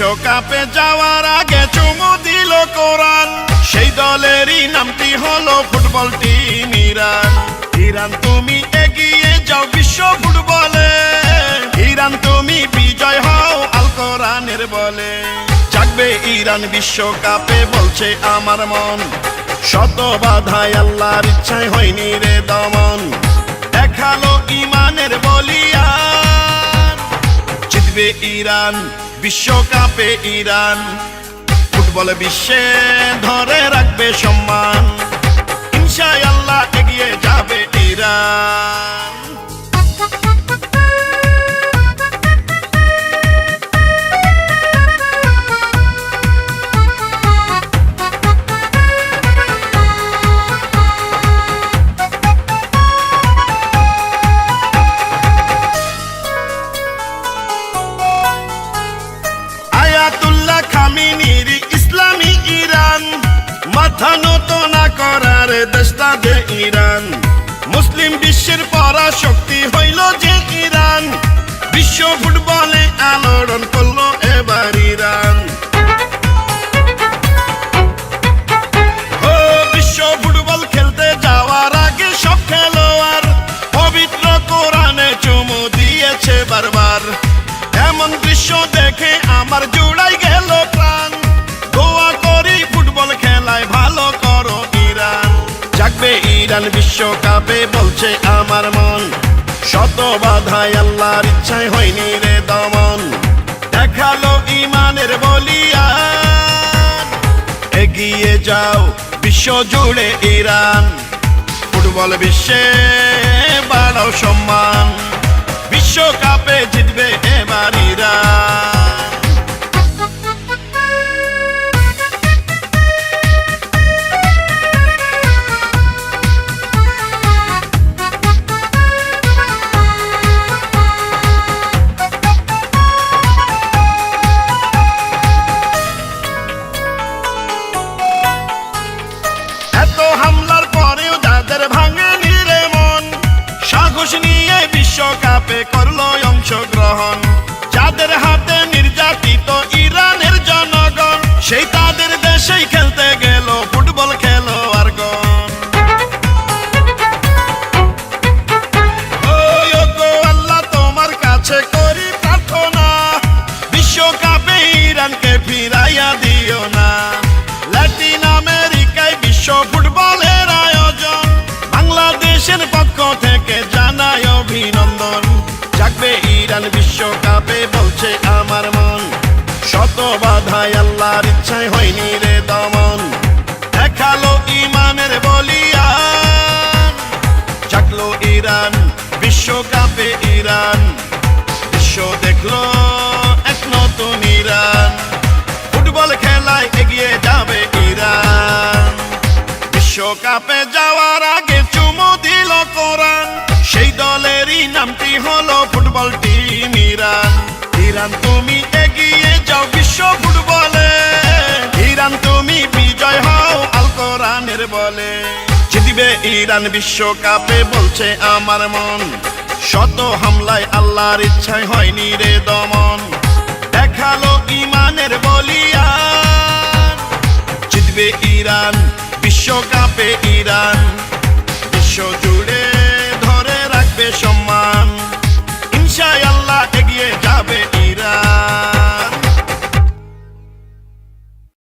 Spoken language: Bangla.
বিশ্বকাপে যাওয়ার আগে চুমু দিল কোরআন, সেই দলেরই নামটি হলো ফুটবল টিম ইরান। ইরান তুমি এগিয়ে যাও বিশ্ব ফুটবলে, ইরান তুমি বিজয় হও আল কোরআনের বলে। জাগবে ইরান বিশ্বকাপে বলছে আমার মন, শত বাধায় আল্লাহর ইচ্ছায় হয়নি রে দমন। দেখালো ইমানের বলিয়ান, জিতবে ইরান বিশ্বকাপে ইরান। ফুটবল বিশ্বে ধরে রাখবে সম্মান, ইনশাআল্লাহ এগিয়ে যাবে ইরান। আয়াতুল্লাহ খামেনির ইসলামী ইরান, মাথা নত না করার দেশটা যে ইরান। মুসলিম বিশ্বের পরাশক্তি হইল যে ইরান, বিশ্ব ফুটবলে আলোড়ন করলো এবার ইরান। ও বিশ্ব ফুটবল খেলতে যাওয়ার আগে সব খেলোয়াড় পবিত্র কোরআনে চুমু দিয়েছে বারবার। এমন দৃশ্য দেখে আমার জুড়াই গেল প্রাণ, দোয়া করি ফুটবল খেলায় ভালো করো ইরান। জাগবে ইরান বিশ্বকাপে বলছে আমার মন, শত বাধায় আল্লাহর ইচ্ছায় হয়নি রে দমন। দেখালো ইমানের বলিয়ান, এগিয়ে যাও বিশ্ব জুড়ে ইরান। ফুটবল বিশ্বে বাড়াও সম্মান, বিশ্বকাপে জিতবে এবার ইরান। এত হামলার পরেও যাদের ভাঙেনি রে মন, সাহস নিয়ে বিশ্বকাপে করলো অংশগ্রহণ। যাদের হাতে নির্যাতিত ইরানের জনগণ, সেই তাদের দেশেই খেলতে গেল ফুটবল খেলোয়াড়গণ। ও গো আল্লাহ তোমার কাছে করি প্রার্থনা, বিশ্বকাপে ইরানকে ফিরাইয়া দিও না। ল্যাটিন আমেরিকায় বিশ্ব ফুটবলের আয়োজন, বাংলাদেশের পক্ষ থেকে জানাই অভিনন্দন। জাগবে ইরান বিশ্বকাপে বলছে আমার মন, শত বাধায় আল্লাহর ইচ্ছায় হয়নি রে দমন। দেখালো ইমানের বলিয়ান, জাগলো ইরান বিশ্বকাপে ইরান। বিশ্ব দেখলো এক নতুন ইরান, ফুটবল খেলায় এগিয়ে যাবে ইরান। বিশ্বকাপে যাওয়ার আগে চুমু দিল কোরআন, সেই দলেরই নামটি হলো ফুটবল টিম ইরান। ইরান তুমি এগিয়ে যাও বিশ্ব ফুটবলে, ইরান তুমি বিজয় হও আল কোরআনের বলে। জিতবে ইরান বিশ্বকাপে বলছে আমার মন, শত হামলায় আল্লাহর ইচ্ছায় হয়নি রে দমন। দেখালো ইমানের বলিয়ান, জিতবে ইরান বিশ্বকাপে ইরান। বিশ্ব জুড়ে ধরে রাখবে সম্মান, ইনশাআল্লাহ এগিয়ে যাবে